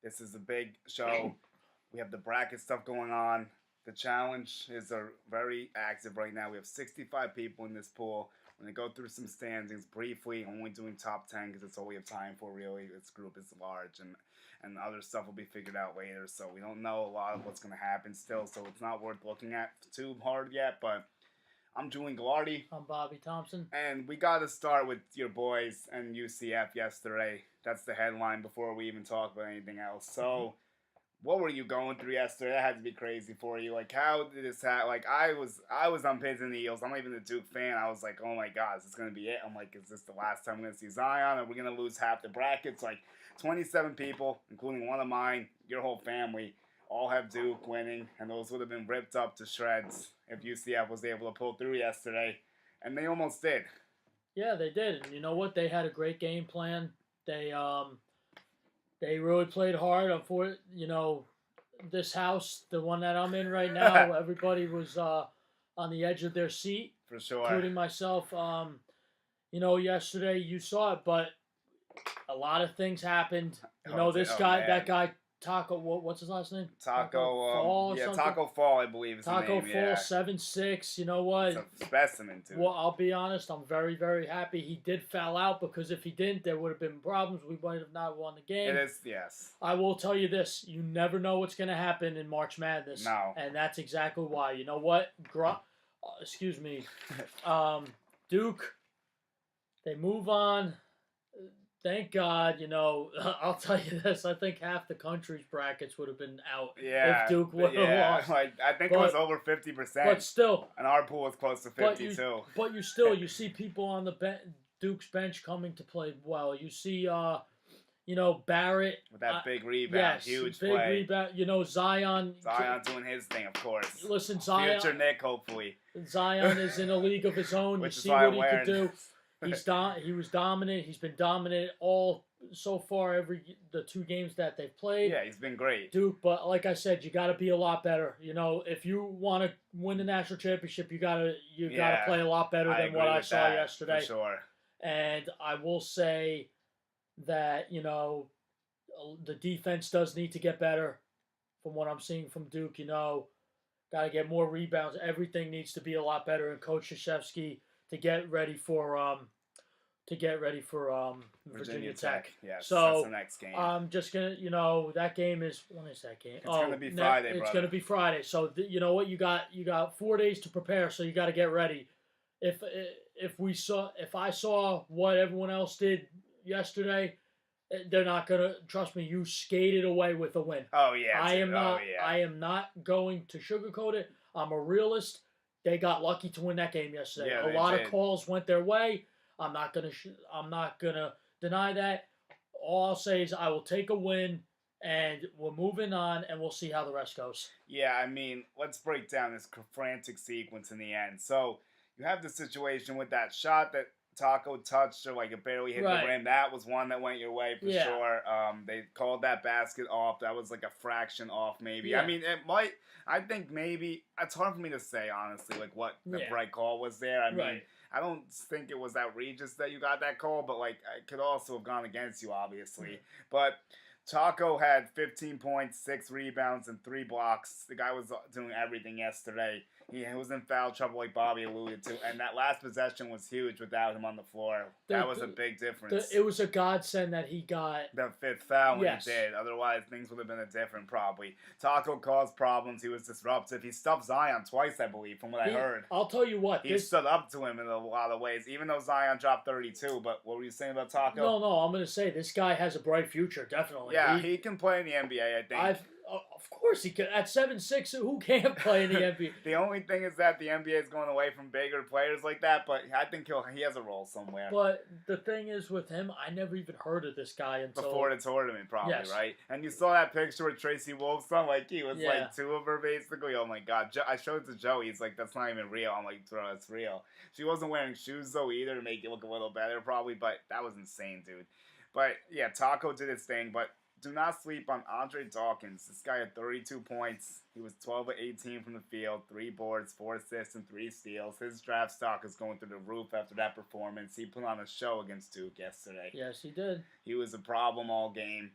This is a big show. We have the bracket stuff going on. The challenge is very active right now. We have 65 people in this pool. We're going to go through some standings briefly, only doing top 10 because that's all we have time for, really. This group is large, and other stuff will be figured out later. So we don't know a lot of what's going to happen still, so it's not worth looking at too hard yet. But I'm Julian Gallardi. I'm Bobby Thompson. And we got to start with your boys and UCF yesterday. That's the headline before we even talk about anything else. So, what were you going through yesterday? That had to be crazy for you. Like, how did this happen? Like, I was on Pins and Eels. I'm not even a Duke fan. I was like, oh my God, is this going to be it? I'm like, is this the last time we're going to see Zion? Are we going to lose half the brackets? Like, 27 people, including one of mine, your whole family, all have Duke winning, and those would have been ripped up to shreds if UCF was able to pull through yesterday. And they almost did. Yeah, they did. And you know what? They had a great game plan. They really played hard. This house, the one that I'm in right now, everybody was on the edge of their seat. For sure. Including myself. Yesterday you saw it, but a lot of things happened. That guy, Taco, what's his last name? Taco Fall. Taco Fall, I believe is Taco the name. Fall, 7'6". You know what? It's a specimen, too. Well, I'll be honest. I'm very, very happy he did foul out, because if he didn't, there would have been problems. We might have not won the game. It is, yes. I will tell you this. You never know what's going to happen in March Madness. No. And that's exactly why. You know what? Duke, they move on. Thank God, I'll tell you this. I think half the country's brackets would have been out if Duke would have lost. I think it was over 50%. But still. And our pool was close to 52. But you see people on the Duke's bench coming to play well. You see, Barrett. With that big rebound. Yes, huge big play. Rebound. Zion. Zion doing his thing, of course. Listen, Zion. Future Nick, hopefully. Zion is in a league of his own. Which you is see why what I'm he could do. He was dominant. He's been dominant all so far the 2 games that they've played. Yeah, he's been great. Duke, but like I said, you got to be a lot better. If you want to win the national championship, you got to play a lot better than what I saw yesterday. For sure. And I will say that the defense does need to get better. From what I'm seeing from Duke, got to get more rebounds. Everything needs to be a lot better. And Coach Krzyzewski to get ready for Virginia Tech. Yes, so that's the next game. I'm just gonna, that game is, when is that game? It's gonna be Friday, brother. It's gonna be Friday. So you know what? You got 4 days to prepare. So you got to get ready. If I saw what everyone else did yesterday, they're not gonna trust me. You skated away with a win. Oh yeah. I am not going to sugarcoat it. I'm a realist. They got lucky to win that game yesterday. Yeah, a lot of calls went their way. I'm not gonna deny that. All I'll say is I will take a win, and we're moving on, and we'll see how the rest goes. Yeah, I mean, let's break down this frantic sequence in the end. So you have the situation with that shot that Taco touched, or like it barely hit the rim. That was one that went your way for sure. They called that basket off. That was like a fraction off, maybe. Yeah. I mean, it might. I think maybe it's hard for me to say honestly, like what the right call was there. I mean, I don't think it was outrageous that you got that call, but like it could also have gone against you, obviously. But Taco had 15 points, 6 rebounds, and 3 blocks. The guy was doing everything yesterday. He was in foul trouble, like Bobby alluded to, and that last possession was huge without him on the floor. That was a big difference. It was a godsend that he got the 5th foul when he did. Otherwise, things would have been different probably. Taco caused problems. He was disruptive. He stuffed Zion twice, I believe, from what I heard. I'll tell you what. He stood up to him in a lot of ways, even though Zion dropped 32. But what were you saying about Taco? No, I'm going to say this guy has a bright future, definitely. Yeah, he can play in the NBA, I think. Of course he could. At 7'6", who can't play in the NBA? The only thing is that the NBA is going away from bigger players like that, but I think he has a role somewhere. But the thing is with him, I never even heard of this guy until before the tournament, probably, right? And you saw that picture with Tracy Wolfson, like he was like 2 of her basically. Oh my God! I showed it to Joey. He's like, "That's not even real." I'm like, "Bro, that's real." She wasn't wearing shoes though either to make it look a little better, probably. But that was insane, dude. But yeah, Taco did his thing, but. Do not sleep on Andre Dawkins. This guy had 32 points. He was 12 of 18 from the field, 3 boards, 4 assists, and 3 steals. His draft stock is going through the roof after that performance. He put on a show against Duke yesterday. Yes, he did. He was a problem all game.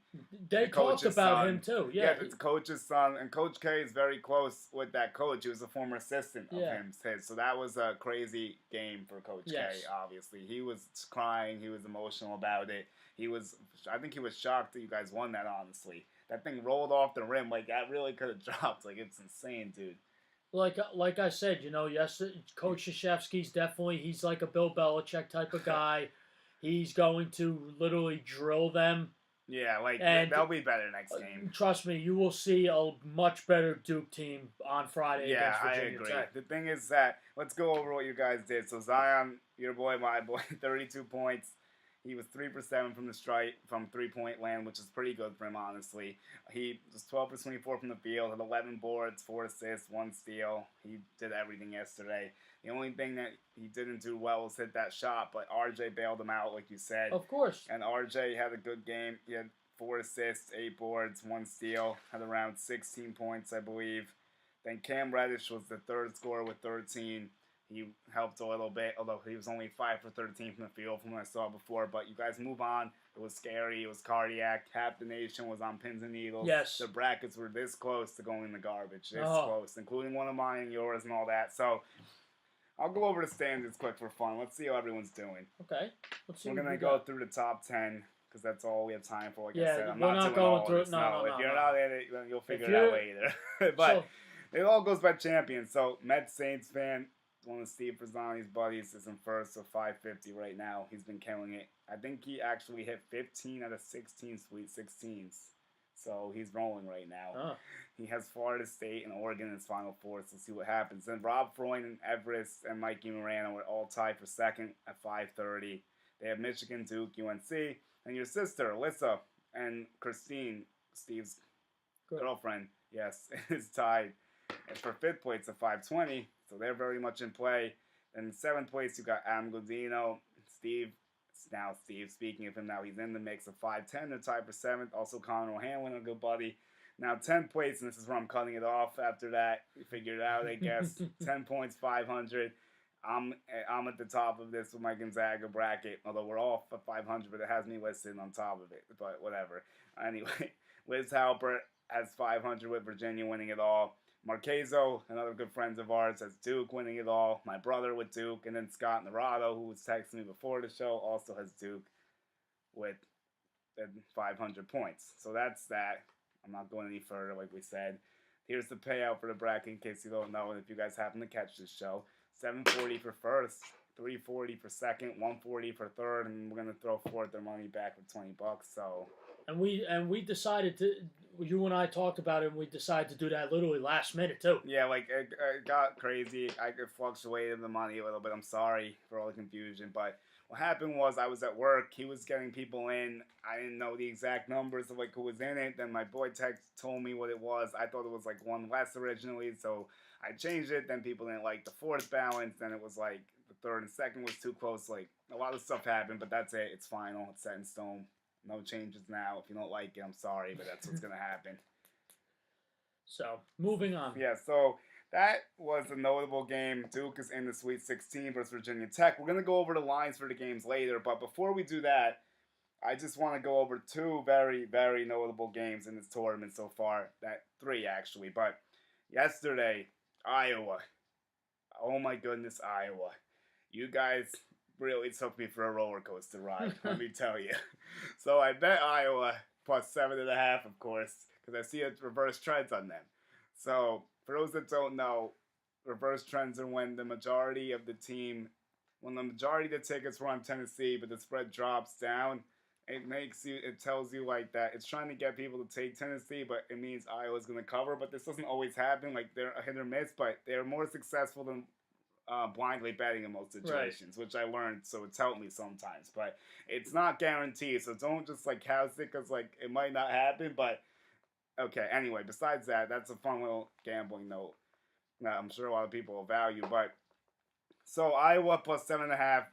They talked about him too. Yeah, the coach's son, and Coach K is very close with that coach. He was a former assistant of his. So that was a crazy game for Coach K, obviously. He was crying. He was emotional about it. I think he was shocked that you guys won that, honestly. That thing rolled off the rim. Like, that really could have dropped. Like, it's insane, dude. Like I said, yes, Coach Krzyzewski's he's like a Bill Belichick type of guy. He's going to literally drill them. Yeah, they'll be better next game. Trust me, you will see a much better Duke team on Friday against Virginia I agree. Tech. The thing is that, let's go over what you guys did. So Zion, your boy, my boy, 32 points. He was 3 for 7 from the strike, from three-point land, which is pretty good for him, honestly. He was 12 for 24 from the field, had 11 boards, 4 assists, 1 steal. He did everything yesterday. The only thing that he didn't do well was hit that shot, but RJ bailed him out, like you said. Of course. And RJ had a good game. He had 4 assists, 8 boards, 1 steal, had around 16 points, I believe. Then Cam Reddish was the third scorer with 13. He helped a little bit, although he was only 5 for 13 from the field from what I saw before. But you guys move on. It was scary. It was cardiac. Half the nation was on pins and needles. Yes. The brackets were this close to going in the garbage. This close, including one of mine and yours and all that. So I'll go over the standings quick for fun. Let's see how everyone's doing. Okay. Let's see. We're going to go through the top 10 because that's all we have time for. Like I said, I'm we're not going through it. No. If you're not in it, then you'll figure it out later. But it all goes by champions. So Mets Saints fan. One of Steve Frisani's buddies is in first, so 550 right now. He's been killing it. I think he actually hit 15 out of 16 Sweet 16s. So he's rolling right now. He has Florida State and Oregon in his Final Four, so we'll see what happens. Then Rob Freund and Everest and Mikey Morano are all tied for second at 530. They have Michigan, Duke, UNC. And your sister, Alyssa, and Christine, Steve's girlfriend, is tied for fifth place at 520. So they're very much in play. And in seventh place, you got Adam Godino. Steve, speaking of him now, he's in the mix of 5'10". They're tied for seventh. Also, Connor O'Hanlon, a good buddy. Now, 10th place, and this is where I'm cutting it off after that. You figured it out, I guess. 10 points, 500. I'm at the top of this with my Gonzaga bracket, although we're all at 500, but it has me listed on top of it. But whatever. Anyway, Liz Halpert has 500 with Virginia winning it all. Marquezo, another good friend of ours, has Duke winning it all. My brother with Duke. And then Scott Narado, who was texting me before the show, also has Duke with 500 points. So that's that. I'm not going any further, like we said. Here's the payout for the bracket in case you don't know. And if you guys happen to catch this show, $740 for first, $340 for second, $140 for third, and we're gonna throw fourth their money back for $20. So. And we decided to. You and I talked about it, and we decided to do that literally last minute, too. Yeah, it got crazy. I fluctuated the money a little bit. I'm sorry for all the confusion. But what happened was I was at work. He was getting people in. I didn't know the exact numbers of, who was in it. Then my boy told me what it was. I thought it was, one less originally. So I changed it. Then people didn't like the fourth balance. Then it was, the third and second was too close. A lot of stuff happened. But that's it. It's final. It's set in stone. No changes now. If you don't like it, I'm sorry, but that's what's going to happen. So, moving on. Yeah, so that was a notable game. Duke is in the Sweet 16 versus Virginia Tech. We're going to go over the lines for the games later, but before we do that, I just want to go over two very, very notable games in this tournament so far. Three, actually. But yesterday, Iowa. Oh, my goodness, Iowa. You guys really took me for a roller coaster ride, let me tell you. So I bet Iowa plus 7.5, of course, because I see a reverse trends on them. So for those that don't know, reverse trends are when the majority of the tickets were on Tennessee, but the spread drops down. It tells you that it's trying to get people to take Tennessee, but it means Iowa's going to cover. But this doesn't always happen. They're a hit or miss, but they're more successful than blindly betting in most situations, which I learned, so it's helped me sometimes. But it's not guaranteed, so don't just house it because it might not happen. But okay, anyway, besides that, that's a fun little gambling note. I'm sure a lot of people will value. But so Iowa plus 7.5.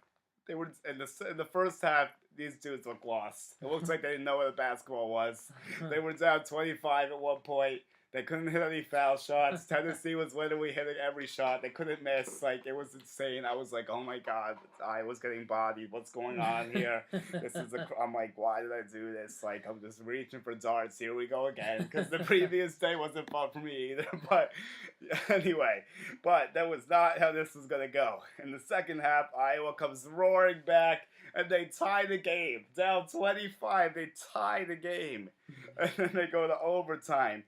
They were in the first half. These dudes look lost. It looks like they didn't know what the basketball was. They were down 25 at one point. They couldn't hit any foul shots. Tennessee was literally hitting every shot. They couldn't miss. Like, it was insane. I was like, oh my God, I was getting bodied. What's going on here? I'm like, why did I do this? Like, I'm just reaching for darts. Here we go again. Because the previous day wasn't fun for me either. But anyway, that was not how this was going to go. In the second half, Iowa comes roaring back. And they tie the game. Down 25, they tie the game. And then they go to overtime.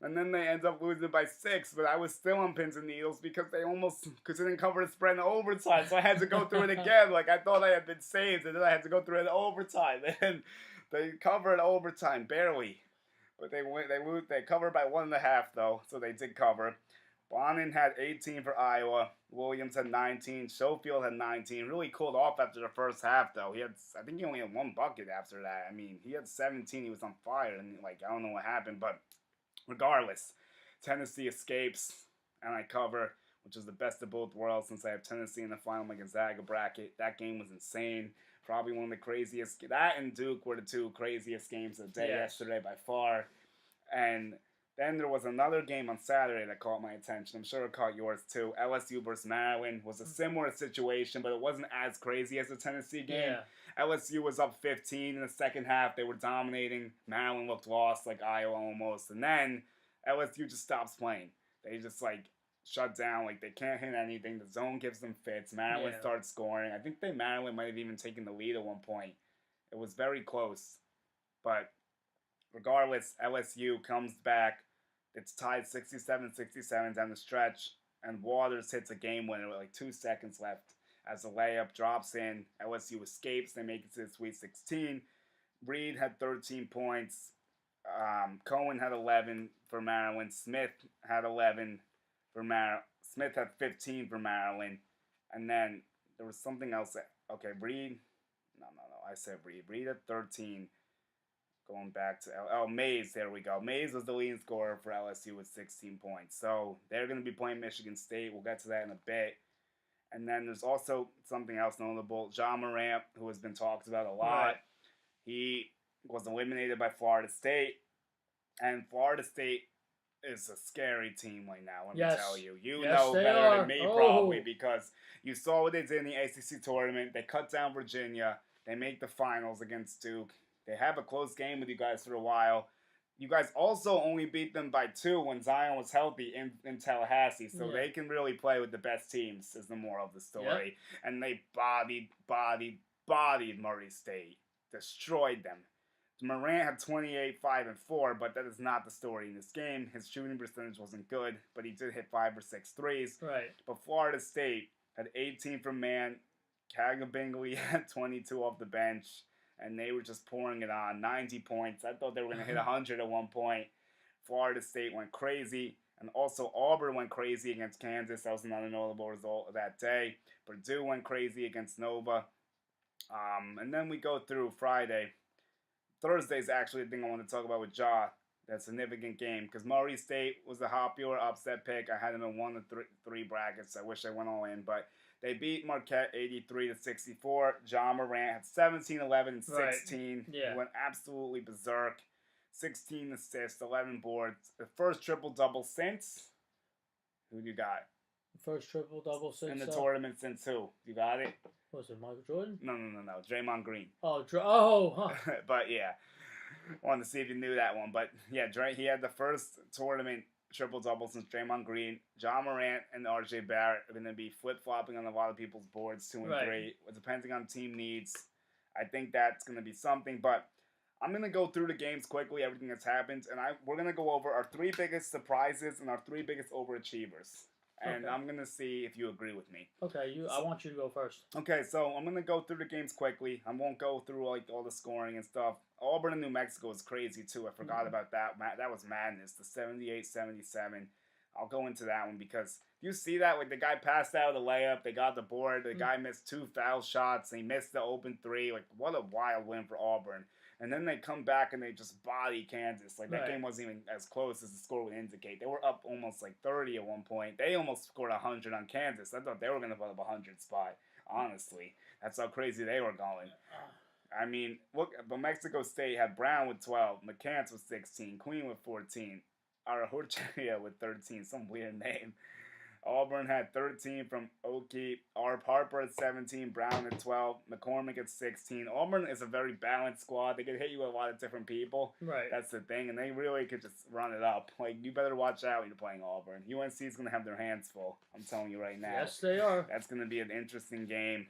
And then they end up losing by 6, but I was still on pins and needles because they didn't cover the spread in overtime, so I had to go through it again. Like, I thought I had been saved, and then I had to go through it in overtime. And they covered overtime, barely. But they covered by 1.5, though, so they did cover. Bonin had 18 for Iowa. Williams had 19. Schofield had 19. Really cooled off after the first half, though. I think he only had 1 bucket after that. I mean, he had 17. He was on fire, and, like, I don't know what happened, but regardless, Tennessee escapes, and I cover, which is the best of both worlds since I have Tennessee in the final of my Gonzaga bracket. That game was insane. Probably one of the craziest. That and Duke were the 2 craziest games of the day yesterday by far. And then there was another game on Saturday that caught my attention. I'm sure it caught yours too. LSU versus Maryland was a similar situation, but it wasn't as crazy as the Tennessee game. Yeah. LSU was up 15 in the second half. They were dominating. Maryland looked lost, like Iowa almost. And then LSU just stops playing. They just, like, shut down. Like, they can't hit anything. The zone gives them fits. Maryland starts scoring. I think Maryland might have even taken the lead at one point. It was very close. But regardless, LSU comes back. It's tied 67-67 down the stretch. And Waters hits a game winner with, like, 2 seconds left. As the layup drops in, LSU escapes. They make it to the Sweet 16. Reed had 13 points. Cohen had 11 for Maryland. Smith had 11 for Maryland. Smith had 15 for Maryland. And then there was something else. Reed. No. I said Reed. Reed had 13. Going back to Mays. There we go. Mays was the leading scorer for LSU with 16 points. So they're going to be playing Michigan State. We'll get to that in a bit. And then there's also something else notable. Ja Morant, who has been talked about a lot. Right. He was eliminated by Florida State. And Florida State is a scary team right now, let me tell you. You know better than me probably because you saw what they did in the ACC tournament. They cut down Virginia. They make the finals against Duke. They have a close game with you guys for a while. You guys also only beat them by 2 when Zion was healthy in Tallahassee. So they can really play with the best teams is the moral of the story. Yep. And they bodied Murray State. Destroyed them. Morant had 28, 5, and 4, but that is not the story in this game. His shooting percentage wasn't good, but he did hit 5 or 6 threes. Right. But Florida State had 18 from man. Kaga Bingley had 22 off the bench. And they were just pouring it on. 90 points. I thought they were going to hit 100 at one point. Florida State went crazy. And also Auburn went crazy against Kansas. That was another notable result of that day. Purdue went crazy against Nova. And then we go through Friday. Thursday's actually the thing I want to talk about with Ja. That significant game. Because Murray State was the Hopula upset pick. I had them in 1 of 3 brackets. I wish I went all in. But they beat Marquette 83-64. Ja Morant had 17, 11, and 16. Right. Yeah. He went absolutely berserk. 16 assists, 11 boards. The first triple-double since? Who you got? First triple-double since? In the tournament since who? You got it? Was it Michael Jordan? No. Draymond Green. Huh. But yeah. Wanted to see if you knew that one. But yeah, he had the first tournament triple-double since Draymond Green. Ja Morant and RJ Barrett are going to be flip-flopping on a lot of people's boards, 2 and 3. Depending on team needs. I think that's going to be something. But I'm going to go through the games quickly, everything that's happened. And we're going to go over our 3 biggest surprises and our 3 biggest overachievers. And I'm going to see if you agree with me. Okay, I want you to go first. Okay, so I'm going to go through the games quickly. I won't go through like all the scoring and stuff. Auburn and New Mexico is crazy, too. I forgot about that. That was madness, the 78-77. I'll go into that one because you see that, like the guy passed out of the layup. They got the board. The guy missed 2 foul shots. He missed the open 3. Like, what a wild win for Auburn. And then they come back and they just body Kansas. Like, that game wasn't even as close as the score would indicate. They were up almost like 30 at one point. They almost scored 100 on Kansas. I thought they were going to put up a 100 spot, honestly. That's how crazy they were going. I mean, look, but Mexico State had Brown with 12, McCants with 16, Queen with 14. Arahurchia with 13, some weird name. Auburn had 13 from Oki. Arp Harper at 17. Brown at 12. McCormick at 16. Auburn is a very balanced squad. They can hit you with a lot of different people. Right. That's the thing. And they really could just run it up. Like, you better watch out when you're playing Auburn. UNC is going to have their hands full. I'm telling you right now. Yes, they are. That's going to be an interesting game.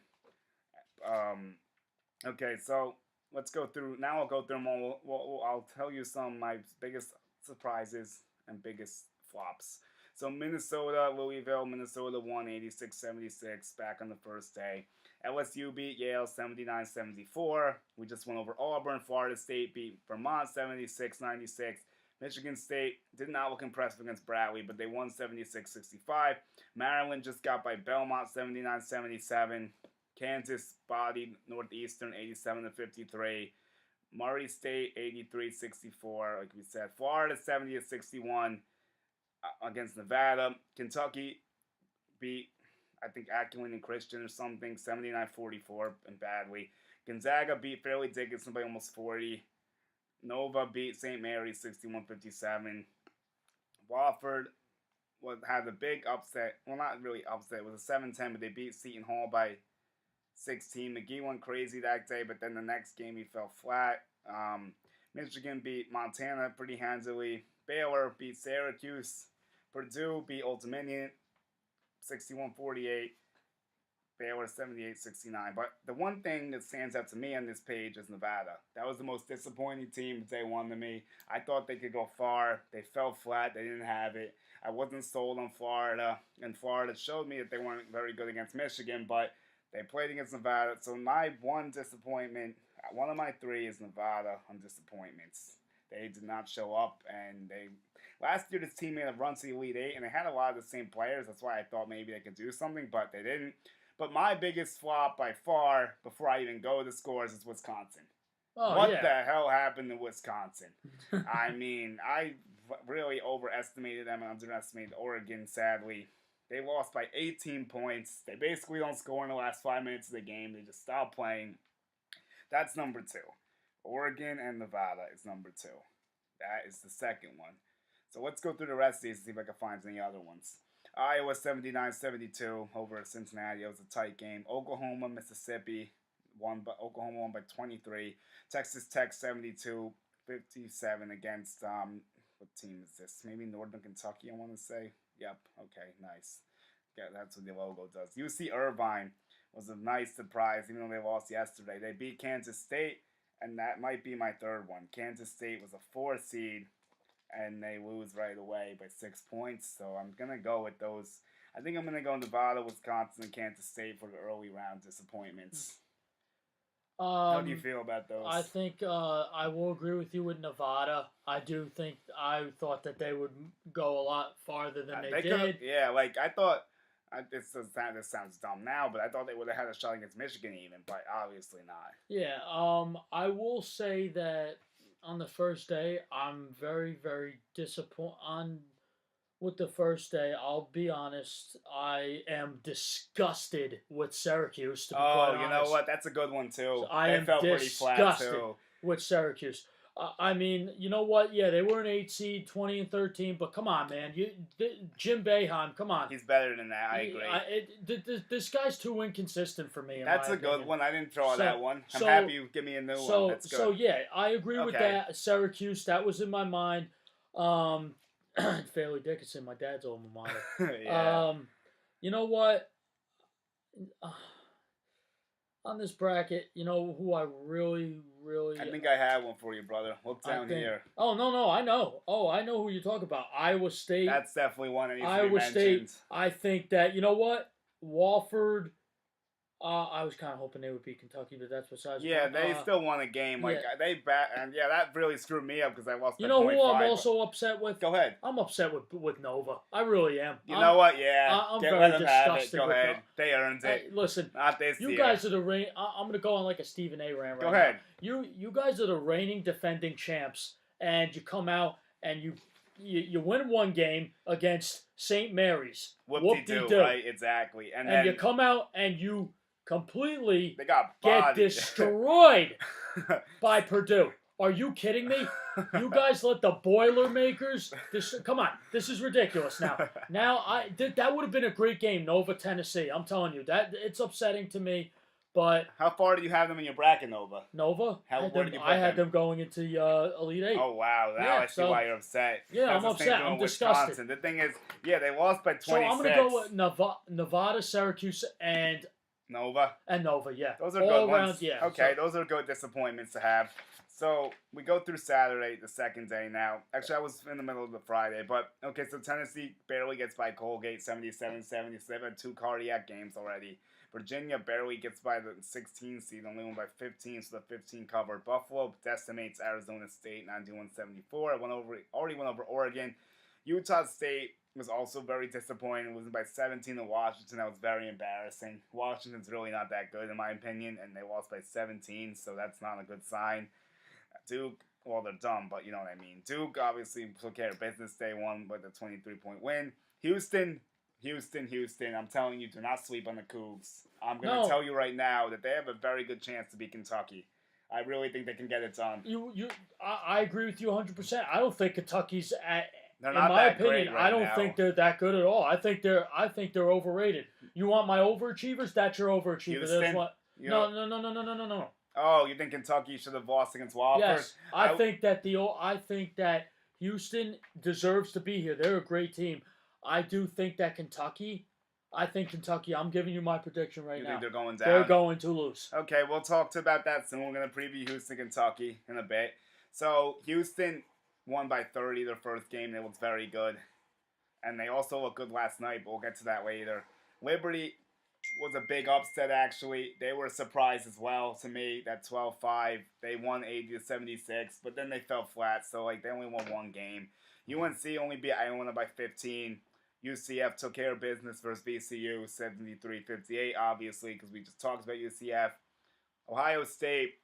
Okay, so let's go through. Now I'll go through them all. I'll tell you some of my biggest surprises and biggest flops. So Minnesota, Louisville, Minnesota won 86-76 back on the first day. LSU beat Yale 79-74. We just went over Auburn. Florida State beat Vermont 76-96. Michigan State did not look impressive against Bradley, but they won 76-65. Maryland just got by Belmont 79-77. Kansas bodied Northeastern 87-53. Murray State 83-64, like we said. Florida 70-61 against Nevada. Kentucky beat, I think, Ackland and Christian or something, 79-44 and badly. Gonzaga beat Fairleigh Dickinson by almost 40. Nova beat St. Mary's 61-57. Wofford had a big upset. Well, not really upset. It was a 7-10, but they beat Seton Hall by 16. McGee went crazy that day, but then the next game he fell flat. Michigan beat Montana pretty handily. Baylor beat Syracuse. Purdue beat Old Dominion 61-48. Baylor 78-69. But the one thing that stands out to me on this page is Nevada. That was the most disappointing team day one to me. I thought they could go far. They fell flat. They didn't have it. I wasn't sold on Florida, and Florida showed me that they weren't very good against Michigan, but they played against Nevada. So my one disappointment, one of my three is Nevada on disappointments. They did not show up, and last year this team made a run to the Elite Eight, and they had a lot of the same players. That's why I thought maybe they could do something, but they didn't. But my biggest flop by far, before I even go to the scores, is Wisconsin. Oh, what yeah. the hell happened to Wisconsin? I mean, I really overestimated them and underestimated Oregon, sadly. They lost by 18 points. They basically don't score in the last 5 minutes of the game. They just stop playing. That's number two. Oregon and Nevada is number two. That is the second one. So let's go through the rest of these and see if I can find any other ones. Iowa 79-72 over Cincinnati. It was a tight game. Oklahoma, Mississippi Oklahoma won by 23. Texas Tech 72-57 against what team is this? Maybe Northern Kentucky, I want to say. Yep. Okay. Nice. Yeah, that's what the logo does. UC Irvine was a nice surprise, even though they lost yesterday. They beat Kansas State, and that might be my third one. Kansas State was a 4 seed, and they lose right away by 6 points. So I'm gonna go with those. I think I'm gonna go Nevada, Wisconsin, and Kansas State for the early round disappointments. How do you feel about those? I think I will agree with you with Nevada. I do think I thought that they would go a lot farther than they did. Yeah, like I thought. This sounds dumb now, but I thought they would have had a shot against Michigan even, but obviously not. Yeah. I will say that on the first day, I'm very, very disappointed. With the first day, I'll be honest, I am disgusted with Syracuse, to be quite honest. You know what? That's a good one, too. So I felt am pretty flat, disgusted too. with Syracuse. I mean, you know what? Yeah, they were an 8 seed, 20-13, but come on, man. Jim Boeheim, come on. He's better than that, I agree. This guy's too inconsistent for me. That's a good one. I didn't draw that one. I'm happy you give me a new one. That's good. So, yeah, I agree with that. Syracuse, that was in my mind. Fairleigh Dickinson, my dad's alma mater. Yeah. You know what? On this bracket, you know who I really... I think I have one for you, brother. Look down here. Oh, no, I know. Oh, I know who you're talking about. Iowa State. That's definitely one that needs to be Iowa mentioned. State, I think that, you know what? Wofford... I was kind of hoping they would beat Kentucky, but that's besides. Yeah, they still won a game. Like and that really screwed me up because I lost. You know who I'm also upset with? Go ahead. I'm upset with Nova. I really am. You know what? Yeah, I'm very disgusted. Go ahead. They earned it. Hey, listen, not this you year. Guys are the reign. I'm gonna go on like a Stephen A. rant right now. Go ahead. You guys are the reigning defending champs, and you come out and you win one game against St. Mary's. Whoop-de-doo, right? Exactly. And then you come out and you completely they got get destroyed by Purdue. Are you kidding me? You guys let the Boilermakers. Come on, this is ridiculous. That would have been a great game, Nova, Tennessee. I'm telling you that it's upsetting to me, but How far do you have them in your bracket, Nova? Nova, Where did you put I had them? them going into the Elite Eight. Oh wow! Now Yeah, I see so- why you're upset. Yeah, That's I'm the same upset. thing I'm with disgusted. Wisconsin. The thing is, yeah, they lost by 26. So I'm gonna go with Nevada, Syracuse, and Nova. Nova. Yeah, Those are all good around. ones. Yeah. Okay, so- those are good disappointments to have. So we go through Saturday, the second day now. Actually, I was in the middle of the Friday, but okay, so Tennessee barely gets by Colgate, 77-77, 2 cardiac games already. Virginia barely gets by the 16 seed, only won by 15, so the 15 covered. Buffalo decimates Arizona State, 91-74. Already went over Oregon. Utah State was also very disappointing. Losing by 17 to Washington. That was very embarrassing. Washington's really not that good in my opinion, and they lost by 17, so that's not a good sign. Duke, well, they're dumb, but you know what I mean. Duke obviously took care of business day one with a 23-point win. Houston, I'm telling you, do not sleep on the Cougs. I'm going to No. tell you right now that they have a very good chance to beat Kentucky. I really think they can get it done. I agree with you 100%. I don't think Kentucky's They're in not my that opinion, great right I don't now. think they're that good at all. I think they're overrated. You want my overachievers? That's your overachiever. Houston? There's one. You No, know- no. Oh, you think Kentucky should have lost against Wofford? Yes, I think that Houston deserves to be here. They're a great team. I do think that Kentucky. I'm giving you my prediction right You now. think they're going down? They're going to lose. Okay, we'll talk about that soon. We're going to preview Houston, Kentucky in a bit. So, Houston won by 30 their first game. They looked very good. And they also looked good last night, but we'll get to that later. Liberty was a big upset, actually. They were a surprise as well to me, that 12-5. They won 80-76, but then they fell flat, so they only won one game. UNC only beat Iona by 15. UCF took care of business versus VCU, 73-58, obviously, because we just talked about UCF. Ohio State,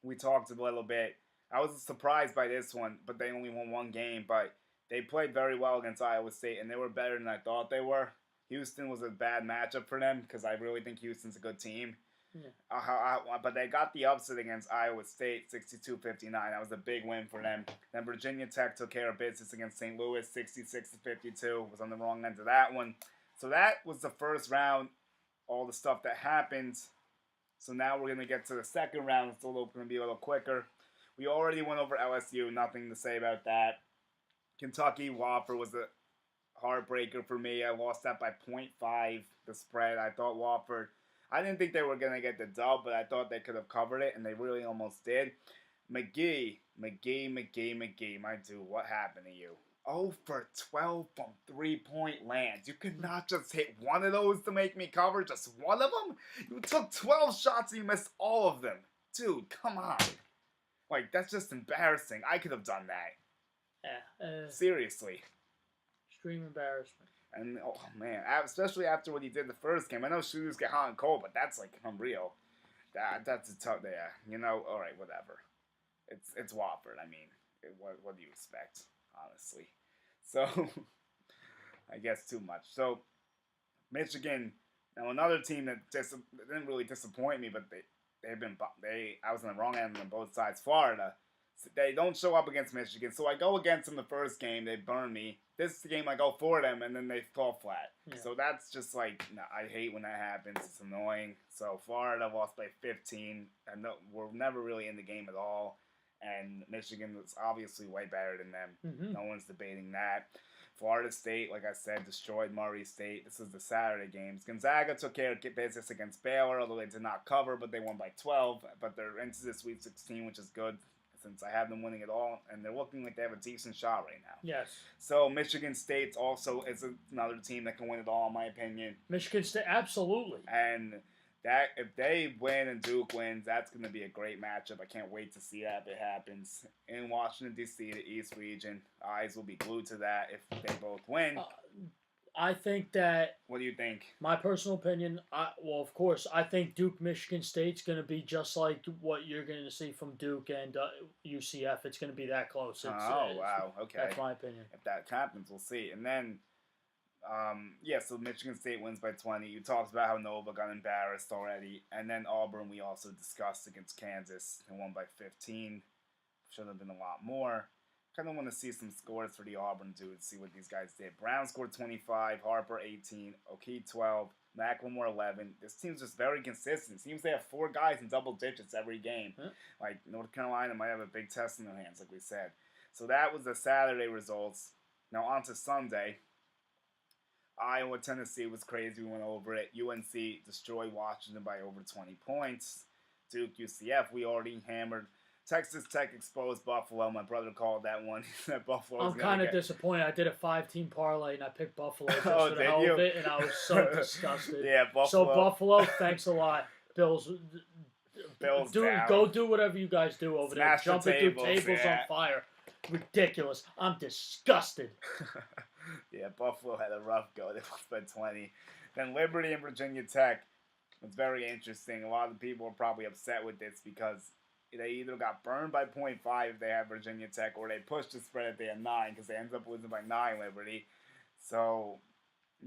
we talked a little bit. I was surprised by this one, but they only won one game. But they played very well against Iowa State, and they were better than I thought they were. Houston was a bad matchup for them because I really think Houston's a good team. Yeah. But they got the upset against Iowa State, 62-59. That was a big win for them. Then Virginia Tech took care of business against St. Louis, 66-52. Was on the wrong end of that one. So that was the first round, all the stuff that happened. So now we're going to get to the second round. It's going to be a little quicker. We already went over LSU. Nothing to say about that. Kentucky, Wofford was a heartbreaker for me. I lost that by 0.5, the spread. I thought Wofford, I didn't think they were going to get the dub, but I thought they could have covered it, and they really almost did. McGee, my dude, what happened to you? 0 for 12 from 3-point lands. You could not just hit one of those to make me cover, just one of them? You took 12 shots and you missed all of them. Dude, come on. That's just embarrassing. I could have done that. Yeah. Seriously. Extreme embarrassment. And, oh, man, especially after what he did the first game. I know shooters get hot and cold, but that's, unreal. That's a tough, all right, whatever. It's Wofford, I mean. What do you expect, honestly? So, I guess too much. So, Michigan, now another team that didn't really disappoint me, but I was on the wrong end on both sides. Florida, they don't show up against Michigan, so I go against them the first game, they burn me. This game I go for them, and then they fall flat. Yeah. So that's just I hate when that happens. It's annoying. So Florida lost by 15, and we're never really in the game at all. And Michigan was obviously way better than them. Mm-hmm. No one's debating that. Florida State, like I said, destroyed Murray State. This is the Saturday games. Gonzaga took care of business against Baylor, although they did not cover, but they won by 12. But they're into the Sweet 16, which is good since I have them winning it all, and they're looking like they have a decent shot right now. Yes. So Michigan State also is another team that can win it all, in my opinion. Michigan State, absolutely. And that if they win and Duke wins, that's going to be a great matchup. I can't wait to see that if it happens in Washington D.C., the East region. Eyes will be glued to that if they both win. I think that. What do you think? My personal opinion, of course, I think Duke Michigan State's going to be just like what you're going to see from Duke and UCF. It's going to be that close. Wow. Okay. That's my opinion. If that happens, we'll see. And then, so Michigan State wins by 20. You talked about how Nova got embarrassed already. And then Auburn, we also discussed against Kansas and won by 15. should have been a lot more. Kind of want to see some scores for the Auburn dudes, see what these guys did. Brown scored 25, Harper 18, O'Keefe 12, Macklemore 11. This team's just very consistent. Seems they have 4 guys in double digits every game. Huh? Like, North Carolina might have a big test in their hands, like we said. So that was the Saturday results. Now on to Sunday. Iowa, Tennessee was crazy. We went over it. UNC destroyed Washington by over 20 points. Duke, UCF, we already hammered. Texas Tech exposed Buffalo. My brother called that one. That Buffalo. I'm kind of disappointed. I did a 5-team parlay and I picked Buffalo just Oh, for the did hell you? of it, and I was so disgusted. Yeah, Buffalo. So Buffalo, thanks a lot. Bills down. Go do whatever you guys do over Smash there. the Jumping tables, through tables yeah. on fire. Ridiculous. I'm disgusted. Yeah, Buffalo had a rough go. They lost by 20. Then Liberty and Virginia Tech was very interesting. A lot of people were probably upset with this because they either got burned by 0.5 if they had Virginia Tech, or they pushed the spread if they had 9 because they ended up losing by 9, Liberty. So,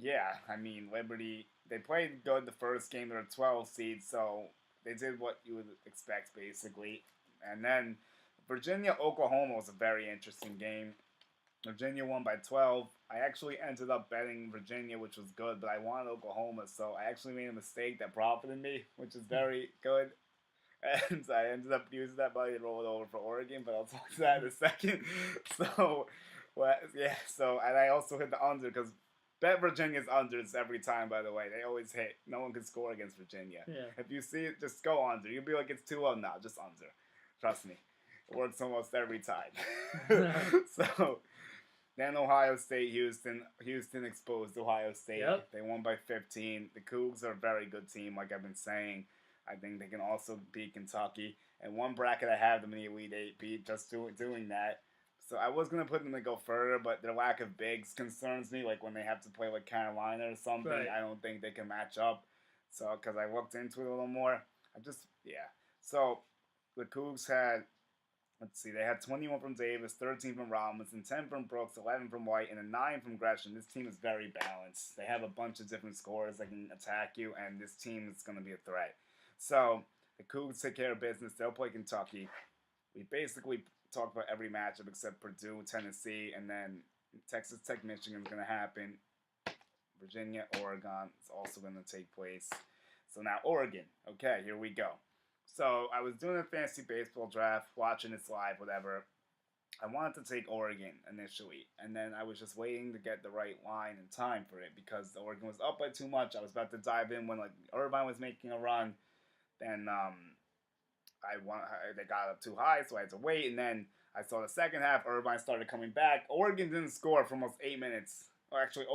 yeah, I mean, Liberty, they played good the first game. They're a 12 seed, so they did what you would expect, basically. And then Virginia-Oklahoma was a very interesting game. Virginia won by 12. I actually ended up betting Virginia, which was good, but I wanted Oklahoma, so I actually made a mistake that profited me, which is very good. And I ended up using that money to roll it over for Oregon, but I'll talk to that in a second. So, well, yeah, so, and I also hit the under because bet Virginia's unders every time, by the way. They always hit. No one can score against Virginia. Yeah. If you see it, just go under. You'll be like, it's 2-0 now, just under. Trust me. It works almost every time. So, then Ohio State, Houston. Houston exposed Ohio State. Yep. They won by 15. The Cougs are a very good team, like I've been saying. I think they can also beat Kentucky. And one bracket I have them in the Elite 8 beat just doing that. So I was going to put them to go further, but their lack of bigs concerns me. Like when they have to play like Carolina or something, Right. I don't think they can match up. So, because I looked into it a little more. So the Cougs had, let's see, they had 21 from Davis, 13 from Robinson, 10 from Brooks, 11 from White, and a 9 from Gresham. This team is very balanced. They have a bunch of different scorers that can attack you, and this team is going to be a threat. So the Cougs take care of business. They'll play Kentucky. We basically talked about every matchup except Purdue, Tennessee, and then Texas Tech, Michigan is going to happen. Virginia, Oregon is also going to take place. So now Oregon. Okay, here we go. So I was doing a fantasy baseball draft, watching this live, whatever. I wanted to take Oregon initially, and then I was just waiting to get the right line and time for it because Oregon was up by too much. I was about to dive in when like Irvine was making a run. Then they got up too high, so I had to wait. And then I saw the second half. Irvine started coming back. Oregon didn't score for almost 8 minutes. Or actually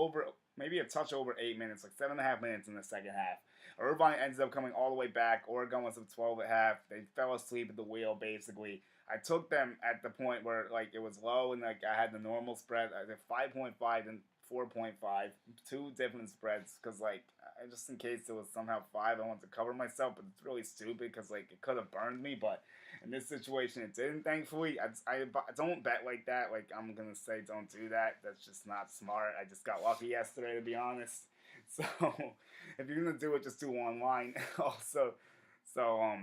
maybe a touch over 8 minutes, like 7.5 minutes in the second half. Irvine ended up coming all the way back. Oregon was up 12 at half. They fell asleep at the wheel, basically. I took them at the point where like it was low and like I had the normal spread. I did 5.5 and 4.5, 2 different spreads because like just in case it was somehow 5, I wanted to cover myself, but it's really stupid because like it could have burned me, but in this situation it didn't. Thankfully, I don't bet like that. Like I'm gonna say, don't do that. That's just not smart. I just got lucky yesterday, to be honest. So if you're gonna do it, just do online. Also, so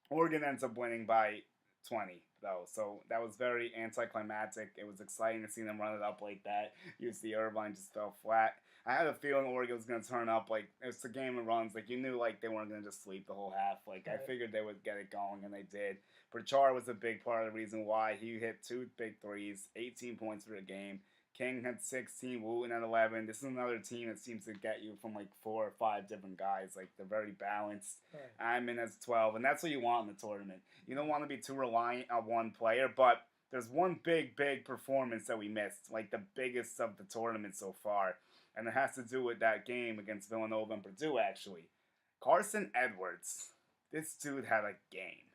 Oregon ends up winning by 20 though, so that was very anticlimactic. It was exciting to see them run it up like that. You see Irvine just fell flat. I had a feeling Oregon was going to turn up. Like, it's a game of runs. Like, you knew, like, they weren't going to just sleep the whole half. Like, I figured they would get it going, and they did. Pritchard was a big part of the reason why. He hit 2 big threes, 18 points for the game. King had 16, Wooten at 11. This is another team that seems to get you from, like, 4 or 5 different guys. Like, they're very balanced. Right. I'm in as 12, and that's what you want in the tournament. You don't want to be too reliant on one player, but there's one big performance that we missed. Like, the biggest of the tournament so far. And it has to do with that game against Villanova and Purdue, actually. Carson Edwards. This dude had a game.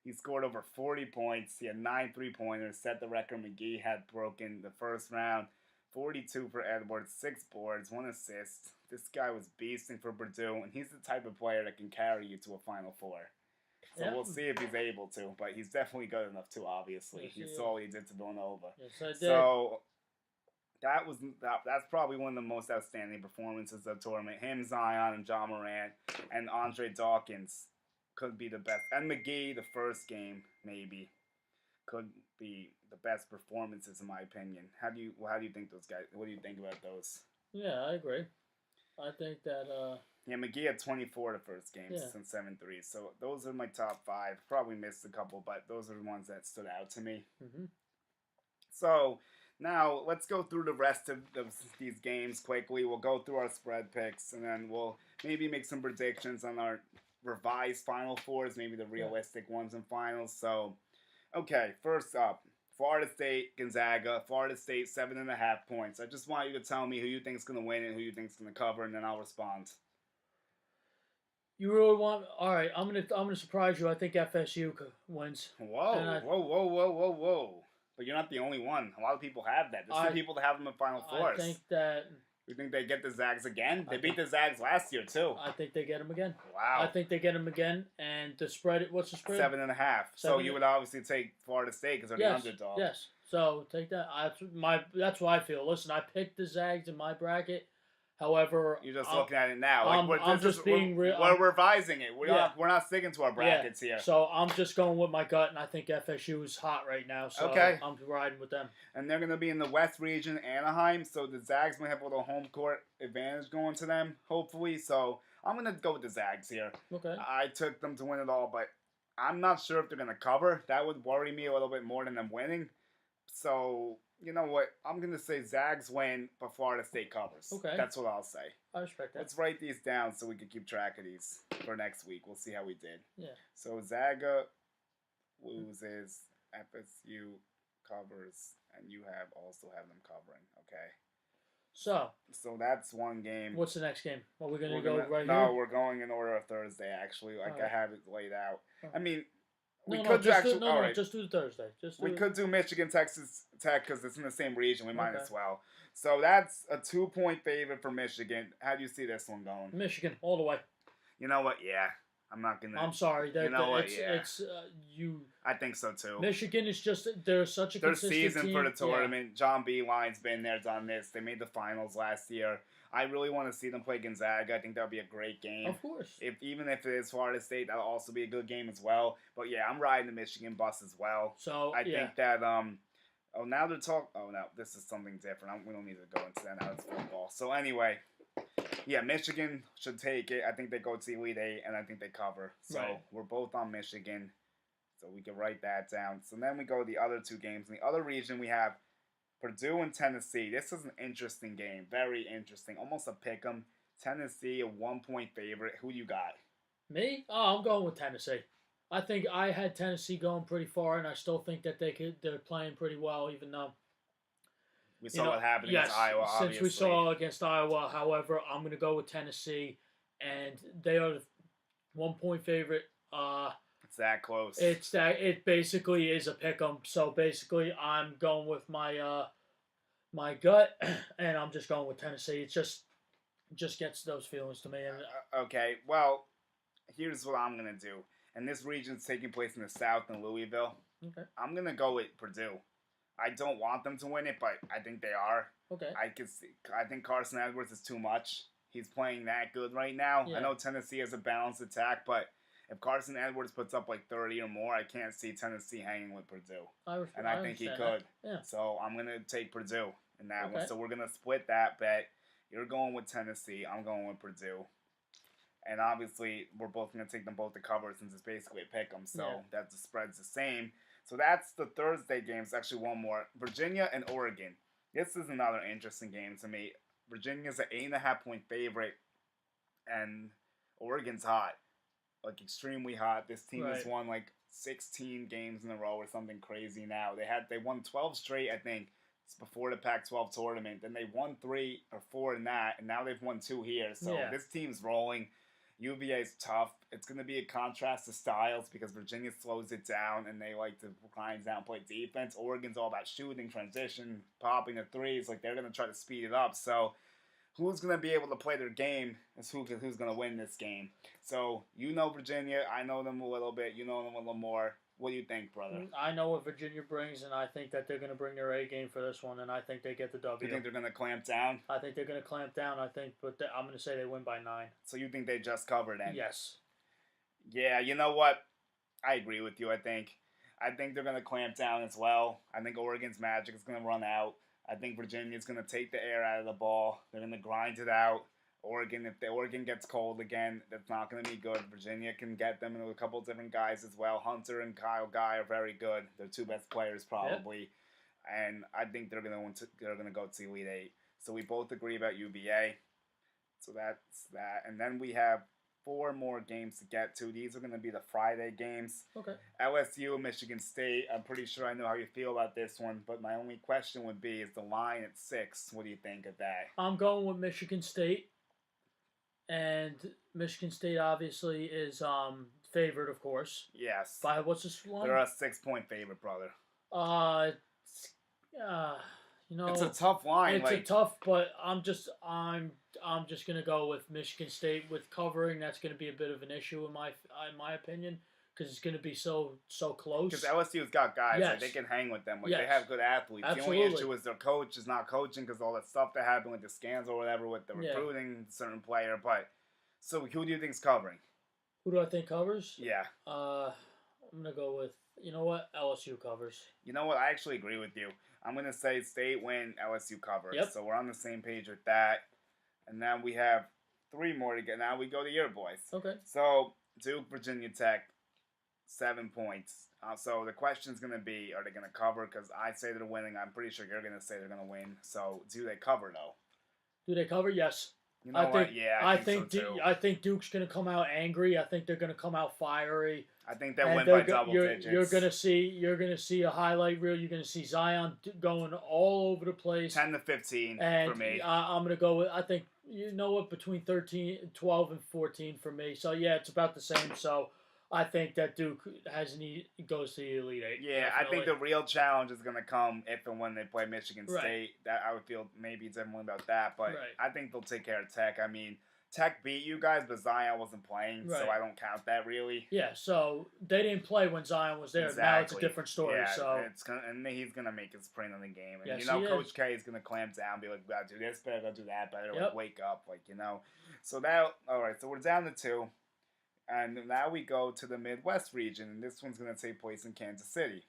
He scored over 40 points. He had 9 3-pointers, set the record McGee had broken the first round. 42 for Edwards, 6 boards, 1 assist. This guy was beasting for Purdue, and he's the type of player that can carry you to a Final Four. So we'll see if he's able to, but he's definitely good enough to, obviously. You saw what he did to Villanova. Yes, I did. So that's probably one of the most outstanding performances of the tournament. Him, Zion, and John Morant, and Andre Dawkins could be the best. And McGee, the first game, maybe. could be the best performances in my opinion. How do you think those guys? What do you think about those? Yeah, I agree. I think that Yeah, McGee had 24 the first game yeah. since 7-3. So those are my top five. Probably missed a couple, but those are the ones that stood out to me. Hmm. So now let's go through the rest of these games quickly. We'll go through our spread picks, and then we'll maybe make some predictions on our revised Final Fours, maybe the realistic ones and finals. So, okay, first up, Florida State, Gonzaga. Florida State, 7.5 points. I just want you to tell me who you think is going to win and who you think is going to cover, and then I'll respond. You really want? All right, I'm gonna surprise you. I think FSU wins. Whoa, whoa. But you're not the only one. A lot of people have that. There's some people that have them in Final Fours. I think that. You think they get the Zags again? They beat the Zags last year, too. I think they get them again. Wow. I think they get them again. And the spread, what's the spread? 7.5. So you would obviously take Florida State because they're the underdog. Yes. So take that. That's what I feel. Listen, I picked the Zags in my bracket. However, you're just looking at it now. I'm just being real. We're revising it. We're not sticking to our brackets here. So I'm just going with my gut, and I think FSU is hot right now. So I'm riding with them. And they're going to be in the West region, Anaheim. So the Zags might have a little home court advantage going to them, hopefully. So I'm going to go with the Zags here. Okay. I took them to win it all, but I'm not sure if they're going to cover. That would worry me a little bit more than them winning. So, you know what? I'm going to say Zags win, but Florida State covers. Okay. That's what I'll say. I respect that. Let's write these down so we can keep track of these for next week. We'll see how we did. Yeah. So Zaga loses, FSU covers, and you also have them covering. Okay. So that's one game. What's the next game? Are we going to go right here? No, we're going in order of Thursday, actually. I have it laid out. I mean... Just do the Thursday. We could do Michigan, Texas Tech because it's in the same region. We might as well. So that's a 2-point favorite for Michigan. How do you see this one going? Michigan, all the way. You know what? Yeah. I'm not going to... I'm sorry. I think so, too. Michigan is just... They're such a consistent season team. For the tournament. Yeah. John Beilein's been there, done this. They made the finals last year. I really want to see them play Gonzaga. I think that'll be a great game. Of course. Even if it is Florida State, that'll also be a good game as well. But yeah, I'm riding the Michigan bus as well. So I think that now they're talking. Oh no, this is something different. We don't need to go into that now. It's football. So anyway, yeah, Michigan should take it. I think they go to the Elite Eight, and I think they cover. So we're both on Michigan. So we can write that down. So then we go to the other two games. In the other region, we have Purdue and Tennessee. This is an interesting game. Very interesting. Almost a pick 'em. Tennessee, a 1-point favorite. Who you got? Me? Oh, I'm going with Tennessee. I think I had Tennessee going pretty far, and I still think that they're playing pretty well, even though we saw what happened against Iowa, obviously. Since we saw against Iowa, however, I'm going to go with Tennessee, and they are the 1-point favorite. It's that close. It basically is a pick 'em. So basically, I'm going with my my gut, and I'm just going with Tennessee. It just gets those feelings to me. And okay, well, here's what I'm gonna do. And this region's taking place in the South in Louisville. Okay. I'm gonna go with Purdue. I don't want them to win it, but I think they are. Okay. I think Carson Edwards is too much. He's playing that good right now. Yeah. I know Tennessee has a balanced attack, but if Carson Edwards puts up like 30 or more, I can't see Tennessee hanging with Purdue. I think he could. Yeah. So I'm going to take Purdue in that one. So we're going to split that bet. You're going with Tennessee. I'm going with Purdue. And obviously, we're both going to take them both to cover since it's basically a pick 'em. So that the spread's the same. So that's the Thursday games. Actually, one more. Virginia and Oregon. This is another interesting game to me. Virginia's an 8.5-point favorite. And Oregon's hot. Like extremely hot. This team has won like 16 games in a row or something crazy now. They won 12 straight, I think, before the Pac-12 tournament. Then they won 3 or 4 in that, and now they've won 2 here. So this team's rolling. UVA's tough. It's going to be a contrast to styles because Virginia slows it down and they like to grind down, play defense. Oregon's all about shooting, transition, popping the threes. Like they're going to try to speed it up. So who's going to be able to play their game is who's going to win this game. So, you know Virginia. I know them a little bit. You know them a little more. What do you think, brother? I know what Virginia brings, and I think that they're going to bring their A game for this one, and I think they get the W. You think they're going to clamp down? I think they're going to clamp down, but I'm going to say they win by 9. So you think they just cover then? Yes. Yeah, you know what? I agree with you, I think. I think they're going to clamp down as well. I think Oregon's magic is going to run out. I think Virginia's going to take the air out of the ball. They're going to grind it out. If the Oregon gets cold again, that's not going to be good. Virginia can get them with a couple different guys as well. Hunter and Kyle Guy are very good. They're two best players probably. Yep. And I think they're going to go to the Elite Eight. So we both agree about UVA. So that's that. And then we have 4 more games to get to. These are going to be the Friday games. Okay. LSU, Michigan State. I'm pretty sure I know how you feel about this one, but my only question would be, is the line at 6? What do you think of that? I'm going with Michigan State. And Michigan State obviously is favored, of course. Yes. By what's this line? They're a 6-point favorite, brother. You know, it's a tough line. It's a tough, but I'm just gonna go with Michigan State with covering. That's gonna be a bit of an issue in my opinion, because it's gonna be so close. Because LSU's got guys, like, they can hang with them. Like, they have good athletes. Absolutely. The only issue is their coach is not coaching because all that stuff that happened with the scans or whatever with the recruiting certain player. But so who do you think's covering? Who do I think covers? Yeah. I'm gonna go with, you know what, LSU covers. You know what? I actually agree with you. I'm gonna say State win, LSU covers. Yep. So we're on the same page with that. And then we have 3 more to get. Now we go to your boys. Okay. So Duke, Virginia Tech, 7 points. So the question's going to be, are they going to cover? Because I say they're winning. I'm pretty sure you're going to say they're going to win. So do they cover, though? Do they cover? Yes. You know what? Yeah, I think so, too. I think Duke's going to come out angry. I think they're going to come out fiery. I think they'll win by double digits. You're going to see a highlight reel. You're going to see Zion going all over the place. 10 to 15 for me. I'm going to go with, I think, you know what, between 12 and 14 for me. So, yeah, it's about the same. So, I think that Duke goes to the Elite Eight. Yeah, definitely. I think the real challenge is going to come if and when they play Michigan State. That I would feel maybe it's everyone about that, but I think they'll take care of Tech. I mean, Tech beat you guys, but Zion wasn't playing, so I don't count that really. Yeah, so they didn't play when Zion was there. Exactly. Now it's a different story. Yeah, so and he's gonna make his print on the game. And yes, Coach K is gonna clamp down, be like, we gotta do this better, gotta do that better, like wake up, So that alright, so we're down to 2. And now we go to the Midwest region, and this one's going to take place in Kansas City.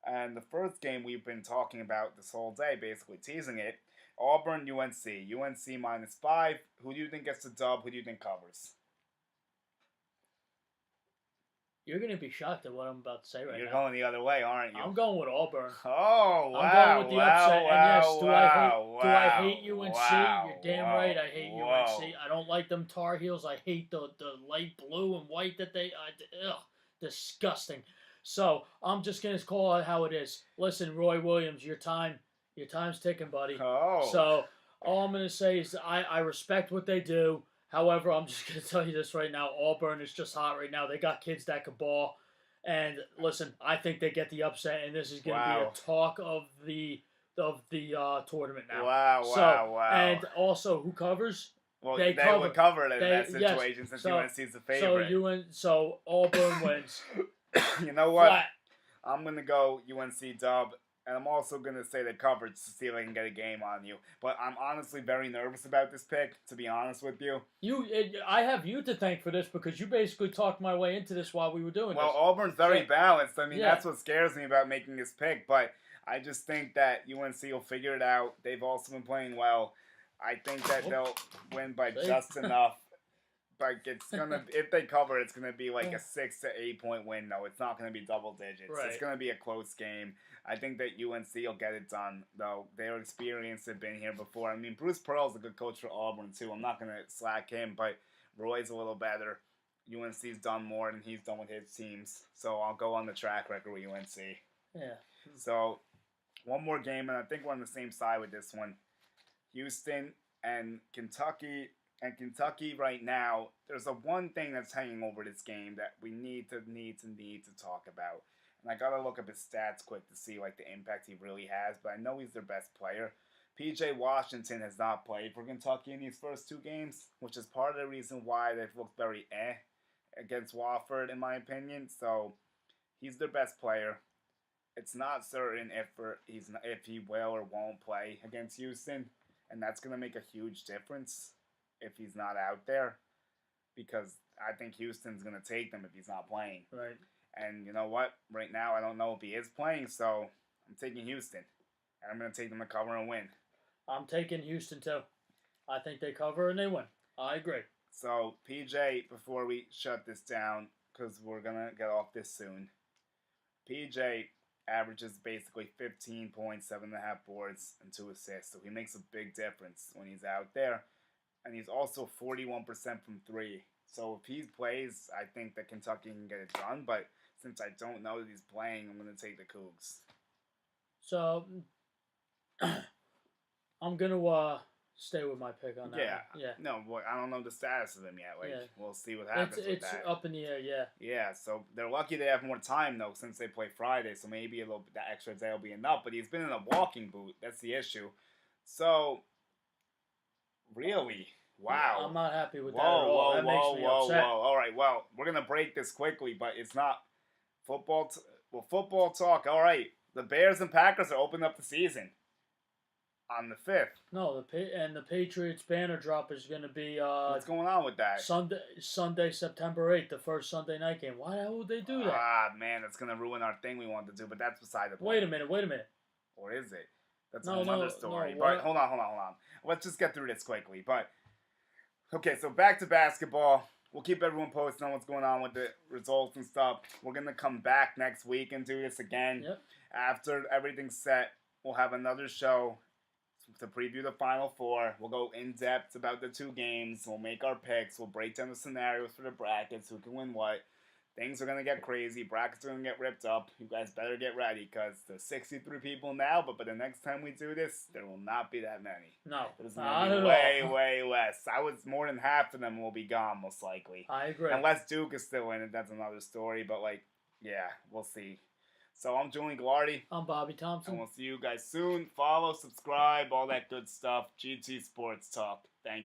And the first game we've been talking about this whole day, basically teasing it, Auburn, UNC. UNC -5. Who do you think gets the dub? Who do you think covers? You're going to be shocked at what I'm about to say right now. You're going the other way, aren't you? I'm going with Auburn. Oh, wow. I'm going with the upset. Wow, and yes, do I hate UNC? Wow, You're damn right I hate UNC. I don't like them Tar Heels. I hate the light blue and white that they... disgusting. So, I'm just going to call it how it is. Listen, Roy Williams, your time's ticking, buddy. Oh. So, all I'm going to say is I respect what they do. However, I'm just going to tell you this right now. Auburn is just hot right now. They got kids that can ball. And listen, I think they get the upset, and this is going to be a talk of the tournament now. Wow. And also, who covers? Well, they would cover it in that situation since UNC's the favorite. So Auburn wins. You know what? Flat. I'm going to go UNC dub. And I'm also going to say they covered to see if I can get a game on you. But I'm honestly very nervous about this pick, to be honest with you. I have you to thank for this because you basically talked my way into this while we were doing this. Well, Auburn's very balanced. I mean, that's what scares me about making this pick. But I just think that UNC will figure it out. They've also been playing well. I think that they'll win by just enough. Like, it's gonna, if they cover, it's gonna be like a 6 to 8 point win. Though it's not gonna be double digits. Right. It's gonna be a close game. I think that UNC will get it done. Though they're experienced, they've been here before. I mean, Bruce Pearl's a good coach for Auburn too. I'm not gonna slack him, but Roy's a little better. UNC's done more than he's done with his teams, so I'll go on the track record with UNC. Yeah. So one more game, and I think we're on the same side with this one. Houston and Kentucky. And Kentucky right now, there's a one thing that's hanging over this game that we need to talk about. And I gotta look up his stats quick to see like the impact he really has, but I know he's their best player. P.J. Washington has not played for Kentucky in these first 2 games, which is part of the reason why they've looked very against Wofford, in my opinion. So he's their best player. It's not certain if he will or won't play against Houston, and that's gonna make a huge difference if he's not out there, because I think Houston's going to take them if he's not playing. Right. And you know what? Right now, I don't know if he is playing, so I'm taking Houston. And I'm going to take them to cover and win. I'm taking Houston too. I think they cover and they win. I agree. So, PJ, before we shut this down, because we're going to get off this soon, PJ averages basically 15 points, 7.5 boards, and 2 assists. So he makes a big difference when he's out there. And he's also 41% from 3. So if he plays, I think that Kentucky can get it done. But since I don't know that he's playing, I'm going to take the Cougs. So I'm going to stay with my pick on that. Yeah. One. Yeah. No, boy, I don't know the status of him yet. Like, Yeah. we'll see what happens with It's that. up in the air, yeah. Yeah, so they're lucky they have more time, though, since they play Friday. So maybe a little bit, that extra day will be enough. But he's been in a walking boot. That's the issue. So, really? Wow. I'm not happy with that at all. That makes me upset. All right, well, we're going to break this quickly, but it's not football. Football talk. All right. The Bears and Packers are opening up the season on the 5th. No, the Patriots banner drop is going to be What's going on with that? Sunday, September 8th, the first Sunday night game. Why the hell would they do that? Ah, man, that's going to ruin our thing we wanted to do, but that's beside the point. Wait a minute. Or is it? That's No, another story. no, but hold on. Let's just get through this quickly. But okay, so back to basketball. We'll keep everyone posted on what's going on with the results and stuff. We're gonna come back next week and do this again. Yep. After everything's set, we'll have another show to preview the Final Four. We'll go in depth about the 2 games. We'll make our picks. We'll break down the scenarios for the brackets. Who can win what? Things are going to get crazy. Brackets are going to get ripped up. You guys better get ready because there's 63 people now, but by the next time we do this, there will not be that many. No, There's going to be way less. I was more than half of them will be gone, most likely. I agree. Unless Duke is still in it, that's another story. But, yeah, we'll see. So I'm Julian Gallardi. I'm Bobby Thompson. And we'll see you guys soon. Follow, subscribe, all that good stuff. GT Sports Talk. Thank you.